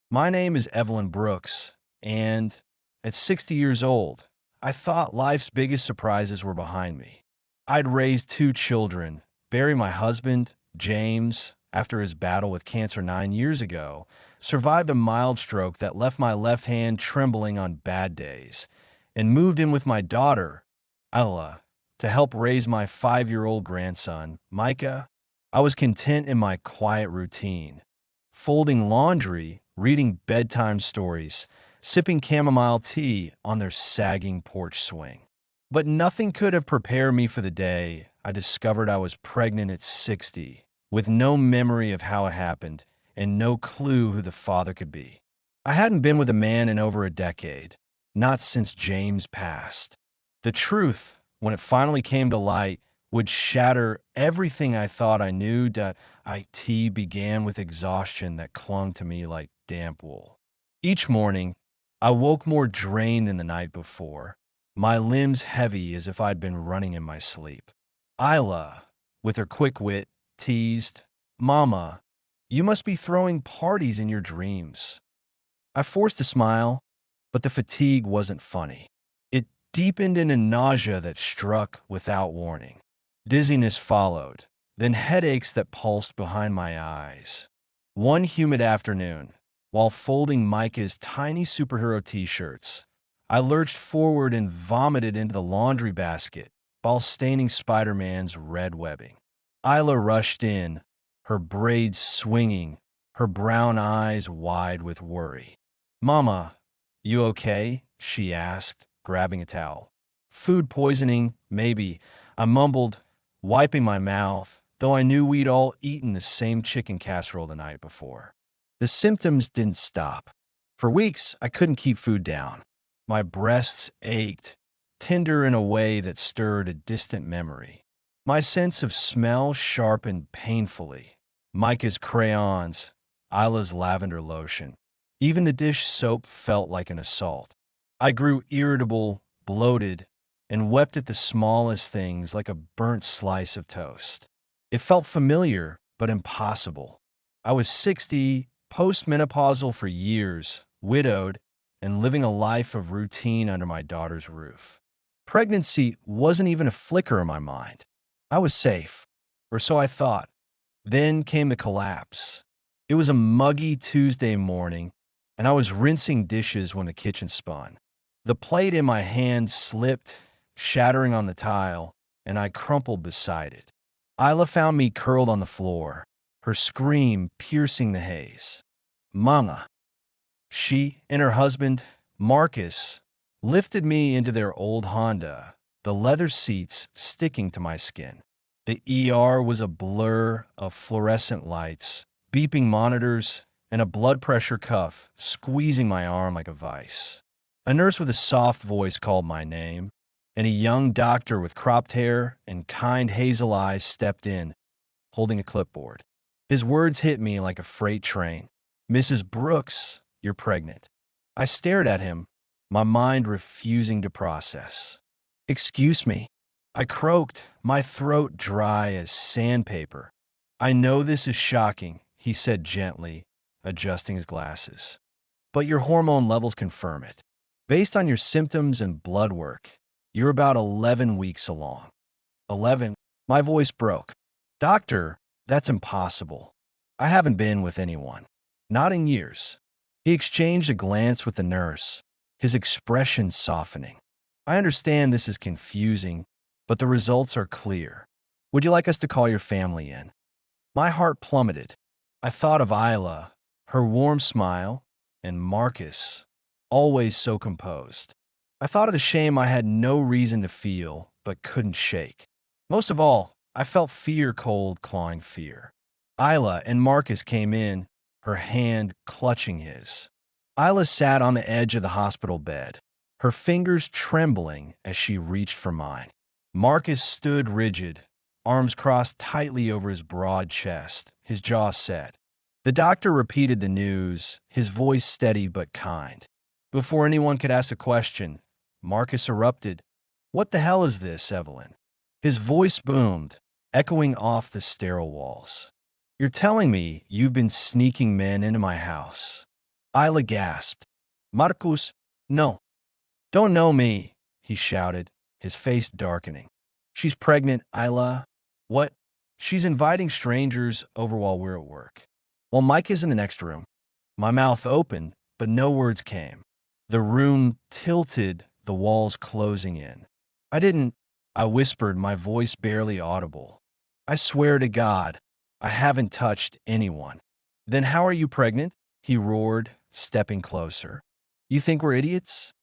My name is Evelyn Brooks, and at 60 years old, I thought life's biggest surprises were behind me. I'd raised two children, bury my husband, James, after his battle with cancer 9 years ago, survived a mild stroke that left my left hand trembling on bad days, and moved in with my daughter, Ella, to help raise my 5-year-old grandson, Micah. I was content in my quiet routine, folding laundry, reading bedtime stories, sipping chamomile tea on their sagging porch swing. But nothing could have prepared me for the day I discovered I was pregnant at 60, with no memory of how it happened and no clue who the father could be. I hadn't been with a man in over a decade, not since James passed. The truth, when it finally came to light, would shatter everything I thought I knew. That IT began with exhaustion that clung to me like damp wool. Each morning, I woke more drained than the night before, my limbs heavy as if I'd been running in my sleep. Isla, with her quick wit, teased, "Mama, you must be throwing parties in your dreams." I forced a smile, but the fatigue wasn't funny. It deepened in a nausea that struck without warning. Dizziness followed, then headaches that pulsed behind my eyes. One humid afternoon, while folding Micah's tiny superhero t-shirts, I lurched forward and vomited into the laundry basket while staining Spider-Man's red webbing. Isla rushed in, her braids swinging, her brown eyes wide with worry. "Mama, you okay?" she asked, grabbing a towel. "Food poisoning, maybe," I mumbled, wiping my mouth, though I knew we'd all eaten the same chicken casserole the night before. The symptoms didn't stop. For weeks, I couldn't keep food down. My breasts ached, tender in a way that stirred a distant memory. My sense of smell sharpened painfully. Micah's crayons, Isla's lavender lotion. Even the dish soap felt like an assault. I grew irritable, bloated, and wept at the smallest things like a burnt slice of toast. It felt familiar, but impossible. I was 60, postmenopausal for years, widowed, and living a life of routine under my daughter's roof. Pregnancy wasn't even a flicker in my mind. I was safe, or so I thought. Then came the collapse. It was a muggy Tuesday morning, and I was rinsing dishes when the kitchen spun. The plate in my hand slipped, shattering on the tile, and I crumpled beside it. Isla found me curled on the floor, her scream piercing the haze. "Mama." She and her husband, Marcus, lifted me into their old Honda, the leather seats sticking to my skin. The ER was a blur of fluorescent lights, beeping monitors, and a blood pressure cuff squeezing my arm like a vice. A nurse with a soft voice called my name, and a young doctor with cropped hair and kind hazel eyes stepped in, holding a clipboard. His words hit me like a freight train. "Mrs. Brooks, you're pregnant." I stared at him, my mind refusing to process. "Excuse me," I croaked, my throat dry as sandpaper. "I know this is shocking," he said gently, adjusting his glasses. "But your hormone levels confirm it. Based on your symptoms and blood work, you're about 11 weeks along." 11? My voice broke. "Doctor, that's impossible. I haven't been with anyone. Not in years." He exchanged a glance with the nurse, his expression softening. "I understand this is confusing, but the results are clear. Would you like us to call your family in?" My heart plummeted. I thought of Isla, her warm smile, and Marcus, always so composed. I thought of the shame I had no reason to feel, but couldn't shake. Most of all, I felt fear, cold, clawing fear. Isla and Marcus came in, her hand clutching his. Isla sat on the edge of the hospital bed, her fingers trembling as she reached for mine. Marcus stood rigid, arms crossed tightly over his broad chest, his jaw set. The doctor repeated the news, his voice steady but kind. Before anyone could ask a question, Marcus erupted. "What the hell is this, Evelyn?" His voice boomed, echoing off the sterile walls. "You're telling me you've been sneaking men into my house?" Isla gasped. Marcus, no. Don't know me, he shouted, his face darkening. She's pregnant, Isla. What? She's inviting strangers over while we're at work. While Mike is in the next room. My mouth opened, but no words came. The room tilted, the walls closing in. I whispered, my voice barely audible. I swear to God, I haven't touched anyone. Then how are you pregnant? He roared, stepping closer. You think we're idiots?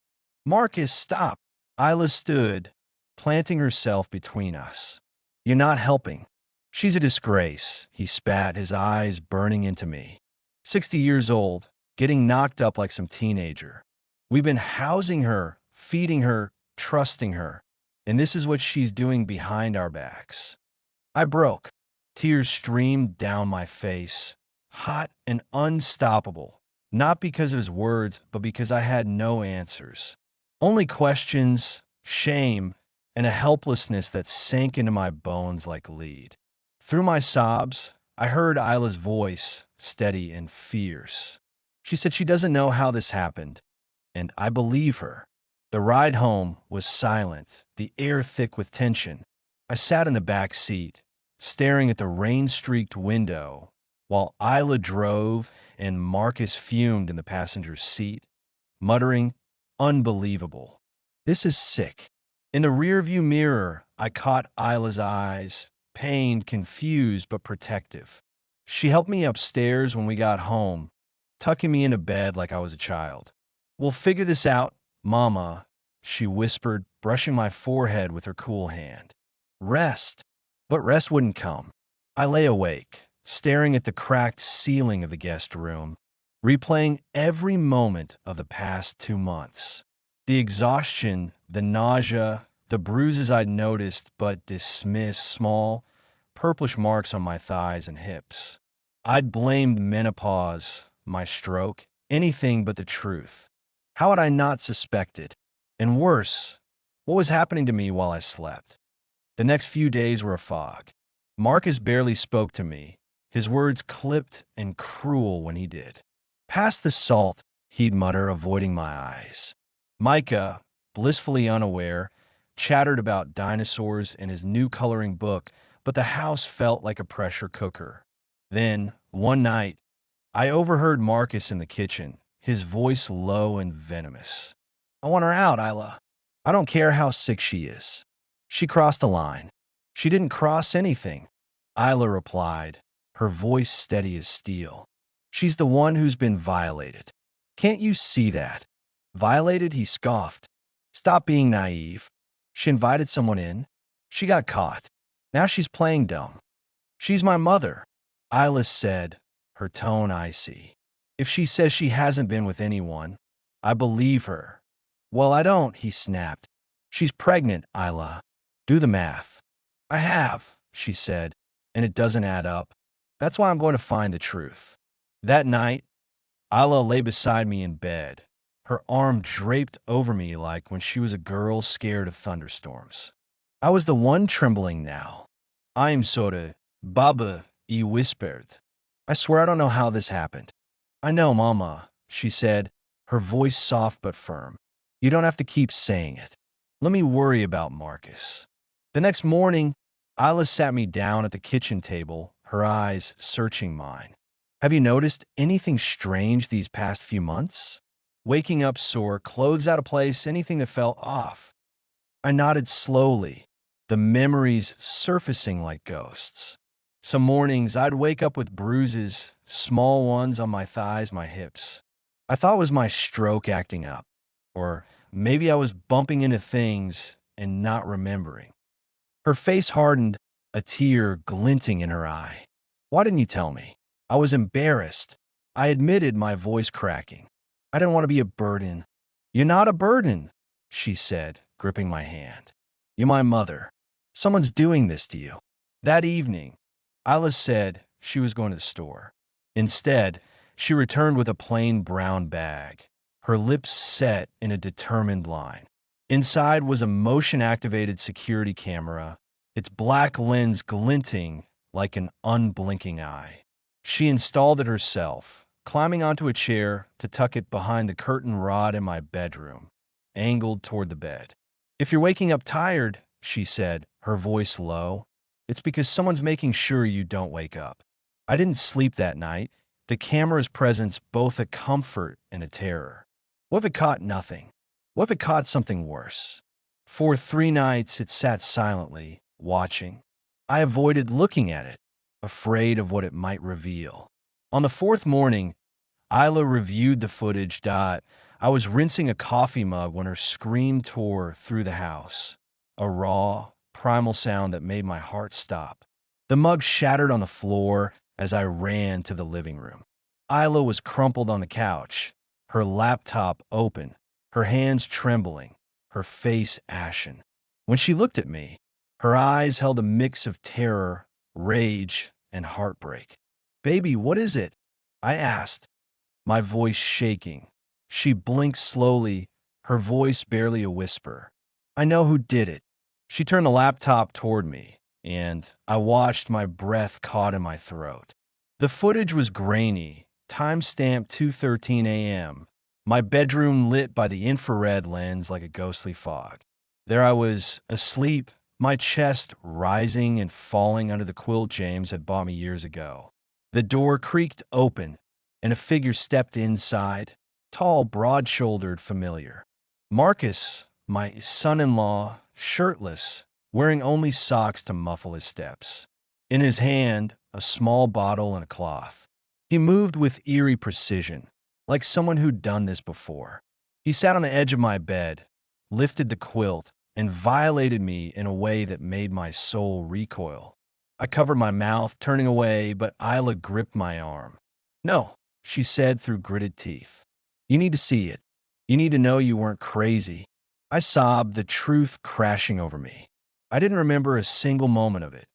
Marcus, stop. Isla stood, planting herself between us. You're not helping. She's a disgrace, he spat, his eyes burning into me. 60 years old, getting knocked up like some teenager. We've been housing her, feeding her, trusting her. And this is what she's doing behind our backs. I broke. Tears streamed down my face, hot and unstoppable, not because of his words, but because I had no answers. Only questions, shame, and a helplessness that sank into my bones like lead. Through my sobs, I heard Isla's voice, steady and fierce. She said she doesn't know how this happened, and I believe her. The ride home was silent, the air thick with tension. I sat in the back seat, staring at the rain-streaked window, while Isla drove and Marcus fumed in the passenger seat, muttering, unbelievable. This is sick. In the rearview mirror, I caught Isla's eyes, pained, confused, but protective. She helped me upstairs when we got home, tucking me into bed like I was a child. We'll figure this out, Mama, she whispered, brushing my forehead with her cool hand. Rest. But rest wouldn't come. I lay awake, staring at the cracked ceiling of the guest room, replaying every moment of the past 2 months. The exhaustion, the nausea, the bruises I'd noticed but dismissed, small, purplish marks on my thighs and hips. I'd blamed menopause, my stroke, anything but the truth. How had I not suspected? And worse, what was happening to me while I slept? The next few days were a fog. Marcus barely spoke to me, his words clipped and cruel when he did. Pass the salt, he'd mutter, avoiding my eyes. Micah, blissfully unaware, chattered about dinosaurs in his new coloring book, but the house felt like a pressure cooker. Then, one night, I overheard Marcus in the kitchen, his voice low and venomous. I want her out, Isla. I don't care how sick she is. She crossed the line. She didn't cross anything, Isla replied, her voice steady as steel. She's the one who's been violated. Can't you see that? Violated, he scoffed. Stop being naive. She invited someone in. She got caught. Now she's playing dumb. She's my mother, Isla said, her tone icy. If she says she hasn't been with anyone, I believe her. Well, I don't, he snapped. She's pregnant, Isla. Do the math. I have, she said, and it doesn't add up. That's why I'm going to find the truth. That night, Isla lay beside me in bed, her arm draped over me like when she was a girl scared of thunderstorms. I was the one trembling now. I'm sorry, Baba, he whispered. I swear I don't know how this happened. I know, Mama, she said, her voice soft but firm. You don't have to keep saying it. Let me worry about Marcus. The next morning, Isla sat me down at the kitchen table, her eyes searching mine. Have you noticed anything strange these past few months? Waking up sore, clothes out of place, anything that felt off. I nodded slowly, the memories surfacing like ghosts. Some mornings, I'd wake up with bruises, small ones on my thighs, my hips. I thought it was my stroke acting up, or maybe I was bumping into things and not remembering. Her face hardened, a tear glinting in her eye. Why didn't you tell me? I was embarrassed. I admitted, my voice cracking. I didn't want to be a burden. You're not a burden, she said, gripping my hand. You're my mother. Someone's doing this to you. That evening, Isla said she was going to the store. Instead, she returned with a plain brown bag, her lips set in a determined line. Inside was a motion-activated security camera, its black lens glinting like an unblinking eye. She installed it herself, climbing onto a chair to tuck it behind the curtain rod in my bedroom, angled toward the bed. "If you're waking up tired," she said, her voice low, "it's because someone's making sure you don't wake up." I didn't sleep that night, the camera's presence both a comfort and a terror. What if it caught nothing? What if it caught something worse? For 3 nights, it sat silently, watching. I avoided looking at it, afraid of what it might reveal. On the fourth morning, Isla reviewed the footage. I was rinsing a coffee mug when her scream tore through the house, a raw, primal sound that made my heart stop. The mug shattered on the floor as I ran to the living room. Isla was crumpled on the couch, her laptop open, her hands trembling, her face ashen. When she looked at me, her eyes held a mix of terror, rage, and heartbreak. "Baby, what is it?" I asked, my voice shaking. She blinked slowly, her voice barely a whisper. "I know who did it." She turned the laptop toward me, and I watched, my breath caught in my throat. The footage was grainy, time-stamped 2:13 a.m., my bedroom lit by the infrared lens like a ghostly fog. There I was, asleep, my chest rising and falling under the quilt James had bought me years ago. The door creaked open, and a figure stepped inside, tall, broad-shouldered, familiar. Marcus, my son-in-law, shirtless, wearing only socks to muffle his steps. In his hand, a small bottle and a cloth. He moved with eerie precision, like someone who'd done this before. He sat on the edge of my bed, lifted the quilt, and violated me in a way that made my soul recoil. I covered my mouth, turning away, but Isla gripped my arm. "No," she said through gritted teeth. "You need to see it. You need to know you weren't crazy." I sobbed, the truth crashing over me. I didn't remember a single moment of it.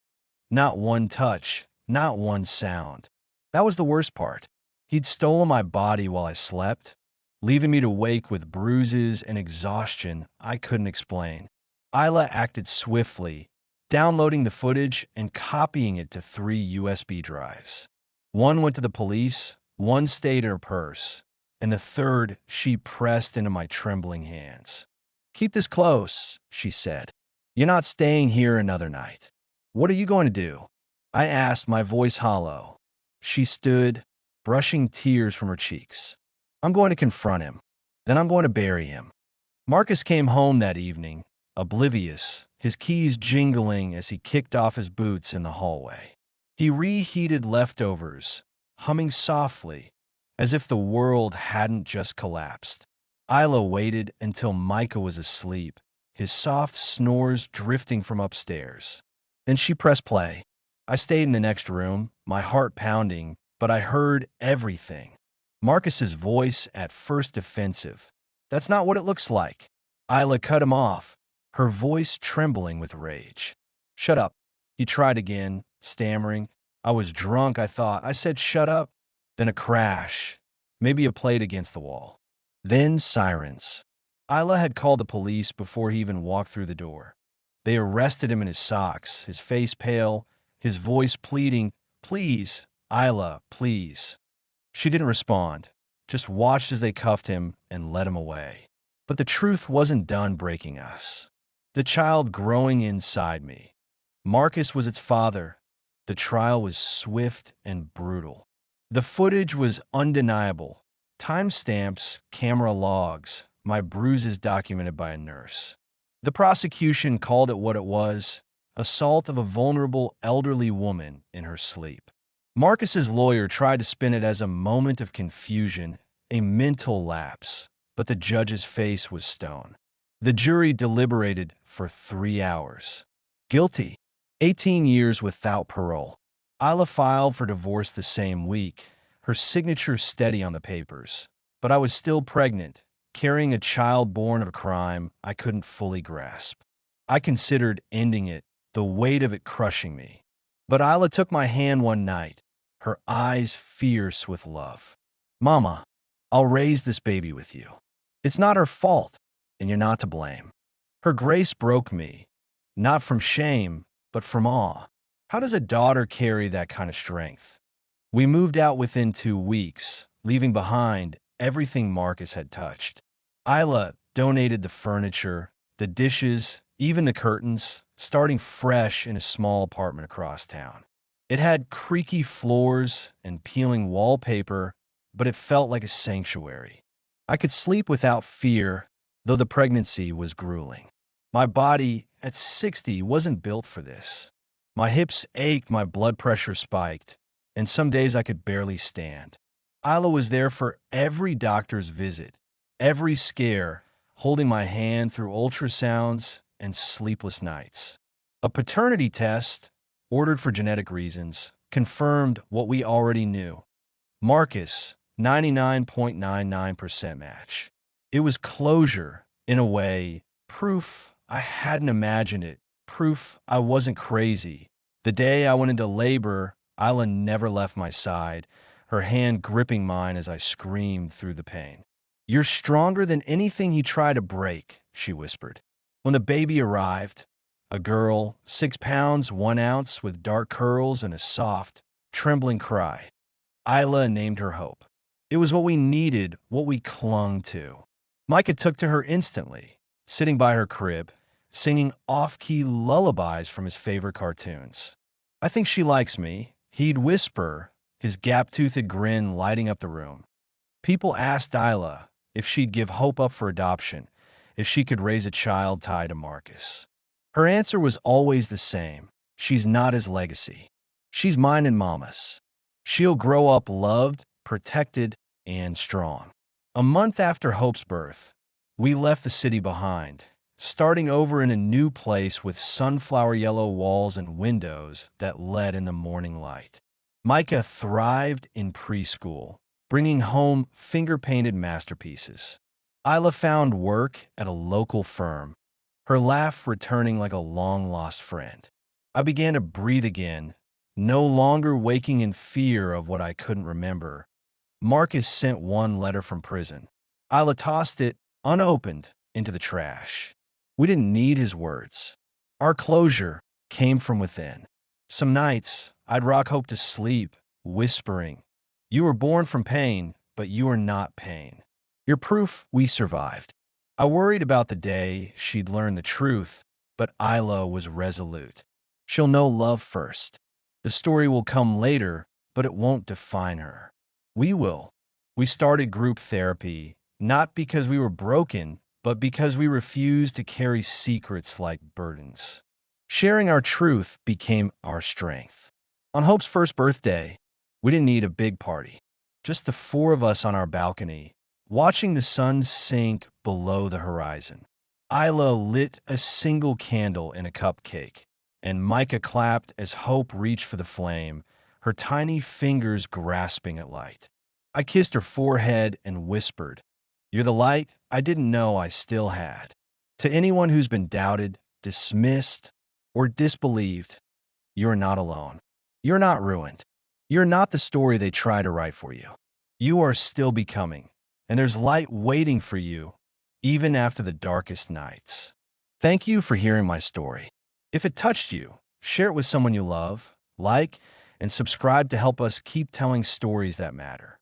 Not one touch, not one sound. That was the worst part. He'd stolen my body while I slept, leaving me to wake with bruises and exhaustion I couldn't explain. Isla acted swiftly, downloading the footage and copying it to 3 USB drives. One went to the police, one stayed in her purse, and the third she pressed into my trembling hands. "Keep this close," she said. "You're not staying here another night." "What are you going to do?" I asked, my voice hollow. She stood, brushing tears from her cheeks. "I'm going to confront him. Then I'm going to bury him." Marcus came home that evening, oblivious, his keys jingling as he kicked off his boots in the hallway. He reheated leftovers, humming softly, as if the world hadn't just collapsed. Isla waited until Micah was asleep, his soft snores drifting from upstairs. Then she pressed play. I stayed in the next room, my heart pounding, but I heard everything. Marcus's voice, at first defensive. "That's not what it looks like." Isla cut him off, her voice trembling with rage. "Shut up." He tried again, stammering. "I was drunk, I thought. I said shut up." Then a crash, maybe a plate against the wall. Then sirens. Isla had called the police before he even walked through the door. They arrested him in his socks, his face pale, his voice pleading, "Please, Isla, please." She didn't respond, just watched as they cuffed him and led him away. But the truth wasn't done breaking us. The child growing inside me. Marcus was its father. The trial was swift and brutal. The footage was undeniable. Timestamps, camera logs, my bruises documented by a nurse. The prosecution called it what it was, assault of a vulnerable elderly woman in her sleep. Marcus's lawyer tried to spin it as a moment of confusion, a mental lapse, but the judge's face was stone. The jury deliberated for 3 hours. Guilty. 18 years without parole. Isla filed for divorce the same week, her signature steady on the papers. But I was still pregnant, carrying a child born of a crime I couldn't fully grasp. I considered ending it, the weight of it crushing me. But Isla took my hand one night, her eyes fierce with love. "Mama, I'll raise this baby with you. It's not her fault, and you're not to blame." Her grace broke me, not from shame, but from awe. How does a daughter carry that kind of strength? We moved out within 2 weeks, leaving behind everything Marcus had touched. Isla donated the furniture, the dishes, even the curtains, starting fresh in a small apartment across town. It had creaky floors and peeling wallpaper, but it felt like a sanctuary. I could sleep without fear, though the pregnancy was grueling. My body, at 60, wasn't built for this. My hips ached, my blood pressure spiked, and some days I could barely stand. Isla was there for every doctor's visit, every scare, holding my hand through ultrasounds and sleepless nights. A paternity test, ordered for genetic reasons, confirmed what we already knew. Marcus, 99.99% match. It was closure, in a way, proof I hadn't imagined it, proof I wasn't crazy. The day I went into labor, Isla never left my side, her hand gripping mine as I screamed through the pain. "You're stronger than anything he tried to break," she whispered. When the baby arrived, a girl, 6 pounds, 1 ounce, with dark curls and a soft, trembling cry, Isla named her Hope. It was what we needed, what we clung to. Micah took to her instantly, sitting by her crib, singing off-key lullabies from his favorite cartoons. "I think she likes me," he'd whisper, his gap-toothed grin lighting up the room. People asked Isla if she'd give Hope up for adoption, if she could raise a child tied to Marcus. Her answer was always the same: she's not his legacy. She's mine and Mama's. She'll grow up loved, protected, and strong. A month after Hope's birth, we left the city behind, starting over in a new place with sunflower yellow walls and windows that led in the morning light. Micah thrived in preschool, bringing home finger-painted masterpieces. Isla found work at a local firm, her laugh returning like a long-lost friend. I began to breathe again, no longer waking in fear of what I couldn't remember. Marcus sent one letter from prison. Isla tossed it, unopened, into the trash. We didn't need his words. Our closure came from within. Some nights, I'd rock Hope to sleep, whispering, "You were born from pain, but you are not pain. You're proof we survived." I worried about the day she'd learn the truth, but Isla was resolute. She'll know love first. The story will come later, but it won't define her. We will. We started group therapy, not because we were broken, but because we refused to carry secrets like burdens. Sharing our truth became our strength. On Hope's first birthday, we didn't need a big party. Just the 4 of us on our balcony, watching the sun sink below the horizon. Isla lit a single candle in a cupcake, and Micah clapped as Hope reached for the flame, her tiny fingers grasping at light. I kissed her forehead and whispered, "You're the light I didn't know I still had." To anyone who's been doubted, dismissed, or disbelieved, you're not alone. You're not ruined. You're not the story they try to write for you. You are still becoming, and there's light waiting for you, even after the darkest nights. Thank you for hearing my story. If it touched you, share it with someone you love, like, and subscribe to help us keep telling stories that matter.